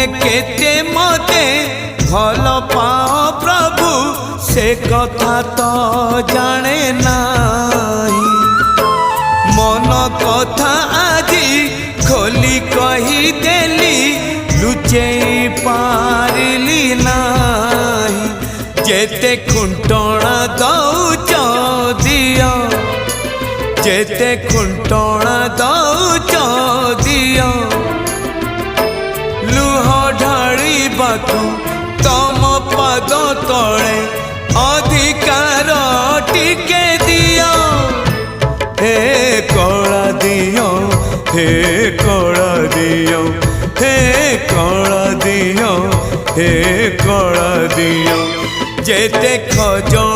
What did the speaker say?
तुमे केते मते भल पाओ प्रभु से कथा तो जाने नाही। मन कथा आजी खोली कही देली लुचे पारिली नाही। जेते खुंटणा दौच दियो जेते खुंटणा दौच दियो लुह ढाळिबाकू तम पद तले अधिकार टिके दियो। हे कला दियो हे कला दियो हे कला दियो हे कला दियो। जेते खजो